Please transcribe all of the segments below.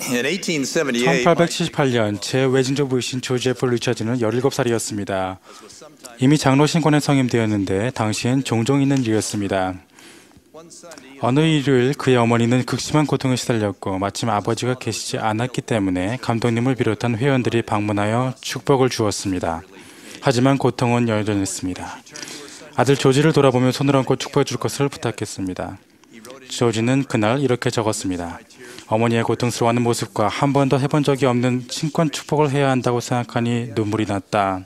In 1878, 1878년 제 외증조 부이신 조지 F. 리처즈는 17살이었습니다. 이미 장로 신권에 성임되었는데 당시엔 종종 있는 일이었습니다. 어느 일요일 그의 어머니는 극심한 고통에 시달렸고 마침 아버지가 계시지 않았기 때문에 감독님을 비롯한 회원들이 방문하여 축복을 주었습니다. 하지만 고통은 여전했습니다. 아들 조지를 돌아보며 손을 얹고 축복해 줄 것을 부탁했습니다. 조지는 그날 이렇게 적었습니다. 어머니의 고통스러워하는 모습과 한 번도 해본 적이 없는 신권 축복을 해야 한다고 생각하니 눈물이 났다.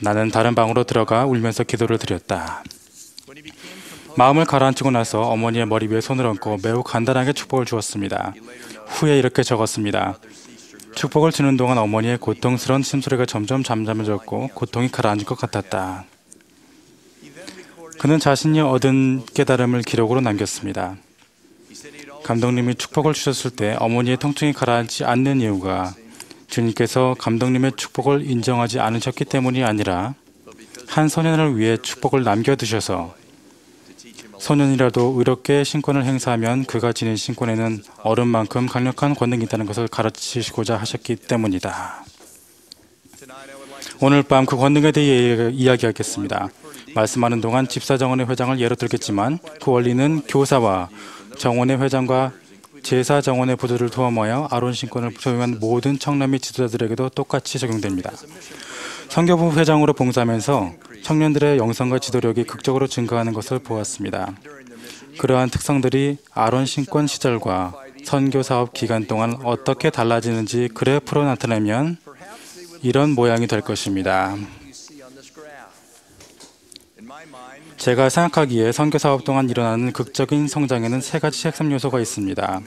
나는 다른 방으로 들어가 울면서 기도를 드렸다. 마음을 가라앉히고 나서 어머니의 머리 위에 손을 얹고 매우 간단하게 축복을 주었습니다. 후에 이렇게 적었습니다. 축복을 주는 동안 어머니의 고통스러운 심소리가 점점 잠잠해졌고 고통이 가라앉을 것 같았다. 그는 자신이 얻은 깨달음을 기록으로 남겼습니다. 감독님이 축복을 주셨을 때 어머니의 통증이 가라앉지 않는 이유가 주님께서 감독님의 축복을 인정하지 않으셨기 때문이 아니라 한 소년을 위해 축복을 남겨두셔서 소년이라도 의롭게 신권을 행사하면 그가 지닌 신권에는 어른만큼 강력한 권능이 있다는 것을 가르치시고자 하셨기 때문이다. 오늘 밤 그 권능에 대해 이야기하겠습니다. 말씀하는 동안 집사정원의 회장을 예로 들겠지만 그 원리는 교사와 정원의 회장과 제사 정원의 부도를 포함하여 아론 신권을 소유한 모든 청년 및 지도자들에게도 똑같이 적용됩니다. 선교부 회장으로 봉사하면서 청년들의 영성과 지도력이 극적으로 증가하는 것을 보았습니다. 그러한 특성들이 아론 신권 시절과 선교 사업 기간 동안 어떻게 달라지는지 그래프로 나타내면 이런 모양이 될 것입니다. 제가 생각하기에 선교 사업 동안 일어나는 극적인 성장에는 세 가지 핵심 요소가 있습니다.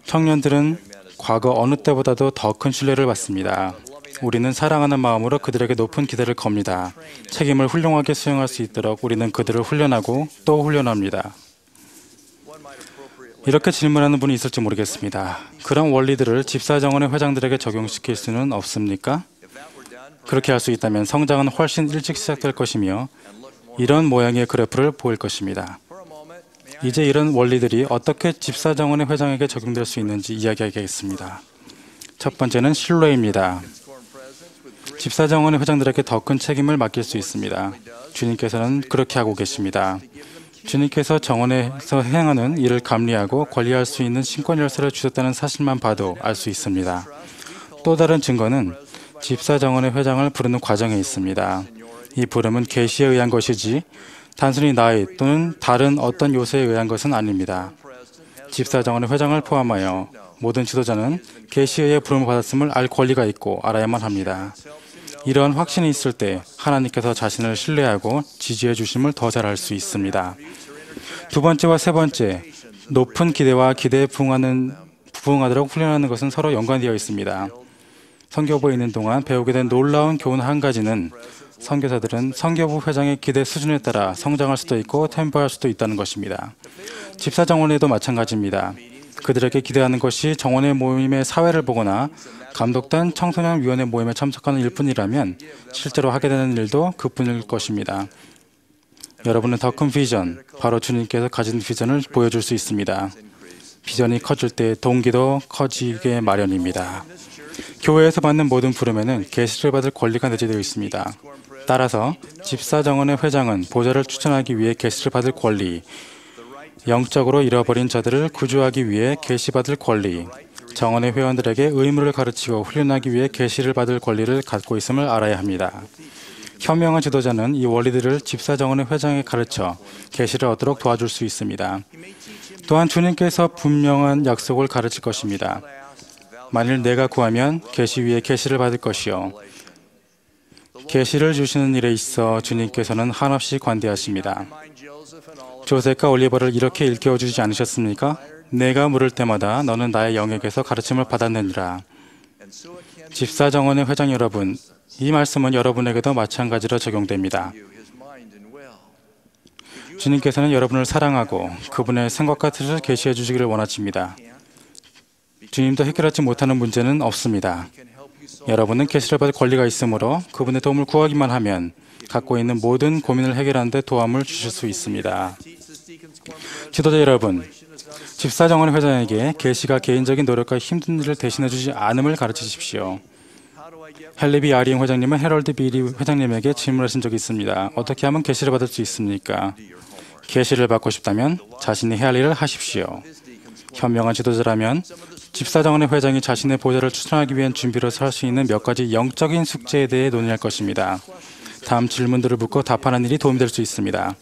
청년들은 과거 어느 때보다도 더 큰 신뢰를 받습니다. 우리는 사랑하는 마음으로 그들에게 높은 기대를 겁니다. 책임을 훌륭하게 수행할 수 있도록 우리는 그들을 훈련하고 또 훈련합니다. 이렇게 질문하는 분이 있을지 모르겠습니다. 그런 원리들을 집사정원의 회장들에게 적용시킬 수는 없습니까? 그렇게 할 수 있다면 성장은 훨씬 일찍 시작될 것이며 이런 모양의 그래프를 보일 것입니다. 이제 이런 원리들이 어떻게 집사정원의 회장에게 적용될 수 있는지 이야기하겠습니다. 첫 번째는 신뢰입니다. 집사정원의 회장들에게 더 큰 책임을 맡길 수 있습니다. 주님께서는 그렇게 하고 계십니다. 주님께서 정원에서 행하는 일을 감리하고 관리할 수 있는 신권 열쇠를 주셨다는 사실만 봐도 알 수 있습니다. 또 다른 증거는 집사정원의 회장을 부르는 과정에 있습니다. 이 부름은 계시에 의한 것이지 단순히 나이 또는 다른 어떤 요소에 의한 것은 아닙니다. 집사정원의 회장을 포함하여 모든 지도자는 계시에 의해 부름을 받았음을 알 권리가 있고 알아야만 합니다. 이러한 확신이 있을 때 하나님께서 자신을 신뢰하고 지지해 주심을 더 잘 알 수 있습니다. 두 번째와 세 번째, 높은 기대와 기대에 부응하도록 훈련하는 것은 서로 연관되어 있습니다. 선교부에 있는 동안 배우게 된 놀라운 교훈 한 가지는 선교사들은 선교부 회장의 기대 수준에 따라 성장할 수도 있고 템포할 수도 있다는 것입니다. 집사정원에도 마찬가지입니다. 그들에게 기대하는 것이 정원의 모임의 사회를 보거나 감독단 청소년위원회 모임에 참석하는 일뿐이라면 실제로 하게 되는 일도 그뿐일 것입니다. 여러분은 더 큰 비전, 바로 주님께서 가진 비전을 보여줄 수 있습니다. 비전이 커질 때 동기도 커지게 마련입니다. 교회에서 받는 모든 부름에는 계시를 받을 권리가 내재되어 있습니다. 따라서 집사정원의 회장은 보좌를 추천하기 위해 계시를 받을 권리, 영적으로 잃어버린 자들을 구조하기 위해 계시받을 권리, 정원의 회원들에게 의무를 가르치고 훈련하기 위해 계시를 받을 권리를 갖고 있음을 알아야 합니다. 현명한 지도자는 이 원리들을 집사정원의 회장에 가르쳐 계시를 얻도록 도와줄 수 있습니다. 또한 주님께서 분명한 약속을 가르칠 것입니다. 만일 내가 구하면 계시 위에 계시를 받을 것이요. 계시를 주시는 일에 있어 주님께서는 한없이 관대하십니다. 조셉과 올리버를 이렇게 일깨워주지 않으셨습니까? 내가 물을 때마다 너는 나의 영역에서 가르침을 받았느니라. 집사정원의 회장 여러분, 이 말씀은 여러분에게도 마찬가지로 적용됩니다. 주님께서는 여러분을 사랑하고 그분의 생각과 뜻을 계시해 주시기를 원하십니다. 주님도 해결하지 못하는 문제는 없습니다. 여러분은 계시를 받을 권리가 있으므로 그분의 도움을 구하기만 하면 갖고 있는 모든 고민을 해결하는 데 도움을 주실 수 있습니다. 지도자 여러분, 집사정원의 회장에게 계시가 개인적인 노력과 힘든 일을 대신해주지 않음을 가르치십시오. 헨리 아리엠 회장님은 해럴드 비리 회장님에게 질문하신 적이 있습니다. 어떻게 하면 계시를 받을 수 있습니까? 계시를 받고 싶다면 자신이 해야 할 일을 하십시오. 현명한 지도자라면 집사정원의 회장이 자신의 보좌를 추천하기 위한 준비로 할 수 있는 몇 가지 영적인 숙제에 대해 논의할 것입니다. 다음 질문들을 묻고 답하는 일이 도움이 될 수 있습니다.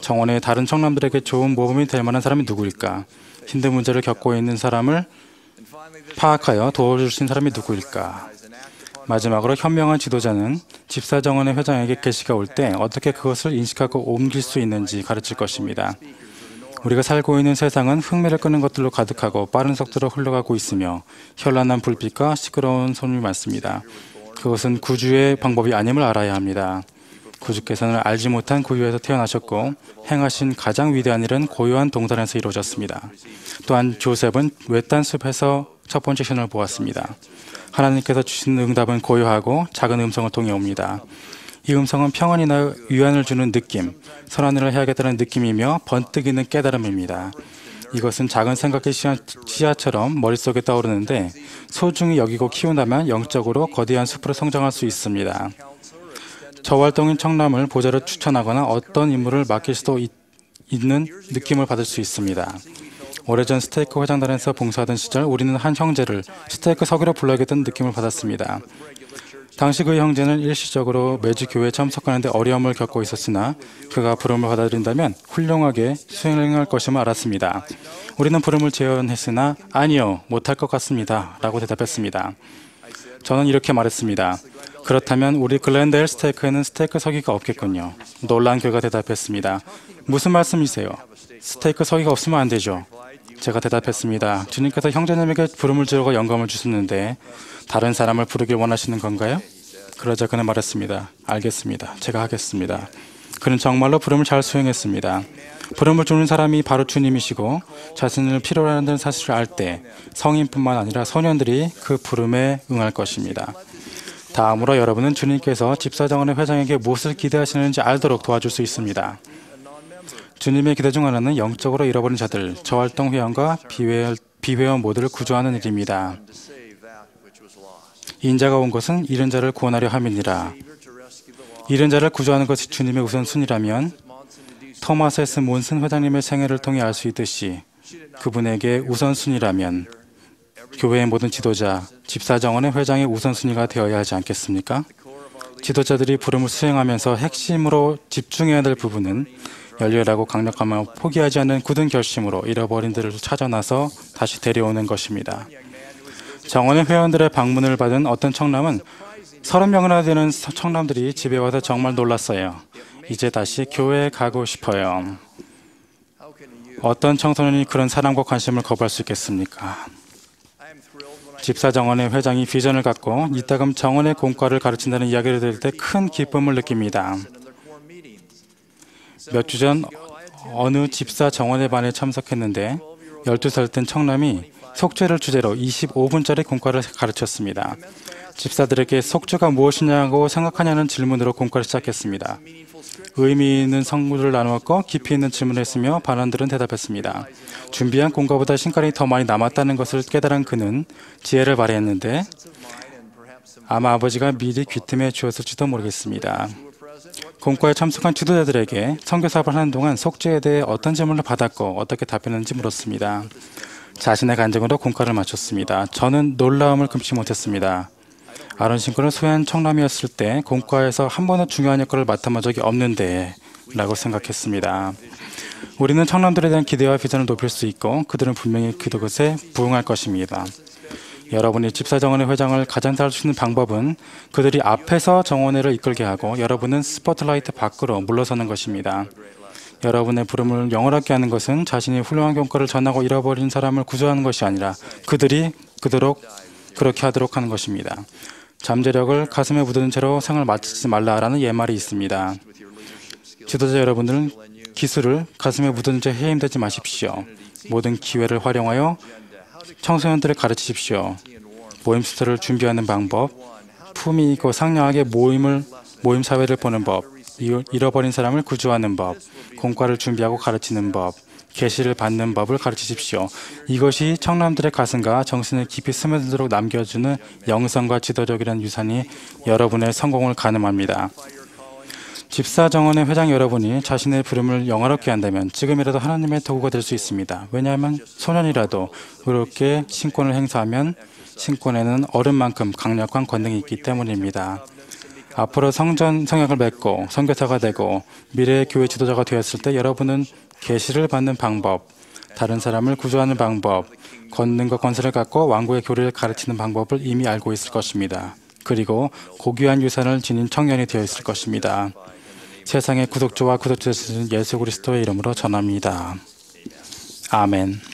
정원의 다른 청남들에게 좋은 모범이 될 만한 사람이 누구일까? 힘든 문제를 겪고 있는 사람을 파악하여 도와줄 수 있는 사람이 누구일까? 마지막으로 현명한 지도자는 집사정원의 회장에게 계시가 올 때 어떻게 그것을 인식하고 옮길 수 있는지 가르칠 것입니다. 우리가 살고 있는 세상은 흥미를 끄는 것들로 가득하고 빠른 속도로 흘러가고 있으며 현란한 불빛과 시끄러운 소음이 많습니다. 그것은 구주의 방법이 아님을 알아야 합니다. 구주께서는 알지 못한 구유에서 태어나셨고 행하신 가장 위대한 일은 고요한 동산에서 이루어졌습니다. 또한 조셉은 외딴 숲에서 첫 번째 신을 보았습니다. 하나님께서 주신 응답은 고요하고 작은 음성을 통해 옵니다. 이 음성은 평안이나 위안을 주는 느낌, 선한 일을 해야겠다는 느낌이며 번뜩이는 깨달음입니다. 이것은 작은 생각의 씨앗처럼 머릿속에 떠오르는데 소중히 여기고 키운다면 영적으로 거대한 숲으로 성장할 수 있습니다. 저활동인 청남을 보좌로 추천하거나 어떤 임무를 맡길 수도 있는 느낌을 받을 수 있습니다. 오래전 스테이크 회장단에서 봉사하던 시절 우리는 한 형제를 스테이크 서기로 불러야겠다는 느낌을 받았습니다. 당시 그 형제는 일시적으로 매주 교회에 참석하는데 어려움을 겪고 있었으나 그가 부름을 받아들인다면 훌륭하게 수행할 것임을 알았습니다. 우리는 부름을 제안했으나 아니요, 못할 것 같습니다 라고 대답했습니다. 저는 이렇게 말했습니다. 그렇다면 우리 글렌데일 스테이크에는 스테이크 서기가 없겠군요. 놀란 그가 대답했습니다. 무슨 말씀이세요? 스테이크 서기가 없으면 안 되죠. 제가 대답했습니다. 주님께서 형제님에게 부름을 주려고 영감을 주셨는데 다른 사람을 부르길 원하시는 건가요? 그러자 그는 말했습니다. 알겠습니다. 제가 하겠습니다. 그는 정말로 부름을 잘 수행했습니다. 부름을 주는 사람이 바로 주님이시고 자신을 필요로 한다는 사실을 알 때 성인뿐만 아니라 소년들이 그 부름에 응할 것입니다. 다음으로 여러분은 주님께서 집사정원의 회장에게 무엇을 기대하시는지 알도록 도와줄 수 있습니다. 주님의 기대 중 하나는 영적으로 잃어버린 자들, 저활동 회원과 비회원 모두를 구조하는 일입니다. 인자가 온 것은 잃은 자를 구원하려 함이니라. 잃은 자를 구조하는 것이 주님의 우선순위라면 토마스 S. 몬슨 회장님의 생애를 통해 알 수 있듯이 그분에게 우선순위라면 교회의 모든 지도자, 집사정원의 회장의 우선순위가 되어야 하지 않겠습니까? 지도자들이 부름을 수행하면서 핵심으로 집중해야 될 부분은 열렬하고 강력하며 포기하지 않는 굳은 결심으로 잃어버린 들을 찾아나서 다시 데려오는 것입니다. 정원의 회원들의 방문을 받은 어떤 청남은 30명이나 되는 청남들이 집에 와서 정말 놀랐어요. 이제 다시 교회에 가고 싶어요. 어떤 청소년이 그런 사랑과 관심을 거부할 수 있겠습니까? 집사정원의 회장이 비전을 갖고 이따금 정원의 공과를 가르친다는 이야기를 들을 때 큰 기쁨을 느낍니다. 몇 주 전 어느 집사 정원의 반에 참석했는데 12살 된 청남이 속죄를 주제로 25분짜리 공과를 가르쳤습니다. 집사들에게 속죄가 무엇이냐고 생각하냐는 질문으로 공과를 시작했습니다. 의미 있는 성물을 나누었고 깊이 있는 질문을 했으며 반원들은 대답했습니다. 준비한 공과보다 신간이 더 많이 남았다는 것을 깨달은 그는 지혜를 발휘했는데 아마 아버지가 미리 귀뜸해 주었을지도 모르겠습니다. 공과에 참석한 지도자들에게 선교 사업을 하는 동안 속죄에 대해 어떤 질문을 받았고 어떻게 답했는지 물었습니다. 자신의 간증으로 공과를 마쳤습니다. 저는 놀라움을 금치 못했습니다. 아론 신군은 소년 청남이었을 때 공과에서 한 번도 중요한 역할을 맡아본 적이 없는데 라고 생각했습니다. 우리는 청남들에 대한 기대와 비전을 높일 수 있고 그들은 분명히 그것에 부응할 것입니다. 여러분이 집사정원의 회장을 가장 잘 할 수 있는 방법은 그들이 앞에서 정원회를 이끌게 하고 여러분은 스포트라이트 밖으로 물러서는 것입니다. 여러분의 부름을 영원하게 하는 것은 자신이 훌륭한 경과를 전하고 잃어버린 사람을 구조하는 것이 아니라 그들이 그렇게 하도록 하는 것입니다. 잠재력을 가슴에 묻은 채로 생을 마치지 말라라는 옛말이 있습니다. 지도자 여러분들은 기술을 가슴에 묻은 채 해임되지 마십시오. 모든 기회를 활용하여 청소년들을 가르치십시오. 모임 수서를 준비하는 방법, 품위 있고 상냥하게 모임 사회를 보는 법, 잃어버린 사람을 구조하는 법, 공과를 준비하고 가르치는 법, 계시를 받는 법을 가르치십시오. 이것이 청남들의 가슴과 정신에 깊이 스며들도록 남겨주는 영성과 지도력이라는 유산이 여러분의 성공을 가늠합니다. 집사정원의 회장 여러분이 자신의 부름을 영화롭게 한다면 지금이라도 하나님의 도구가 될 수 있습니다. 왜냐하면 소년이라도 의롭게 신권을 행사하면 신권에는 어른만큼 강력한 권능이 있기 때문입니다. 앞으로 성역을 맺고 선교사가 되고 미래의 교회 지도자가 되었을 때 여러분은 계시를 받는 방법, 다른 사람을 구조하는 방법, 권능과 권세를 갖고 왕국의 교리를 가르치는 방법을 이미 알고 있을 것입니다. 그리고 고귀한 유산을 지닌 청년이 되어 있을 것입니다. 세상의 구속주와 구속주 되시는 예수 그리스도의 이름으로 전합니다. 아멘.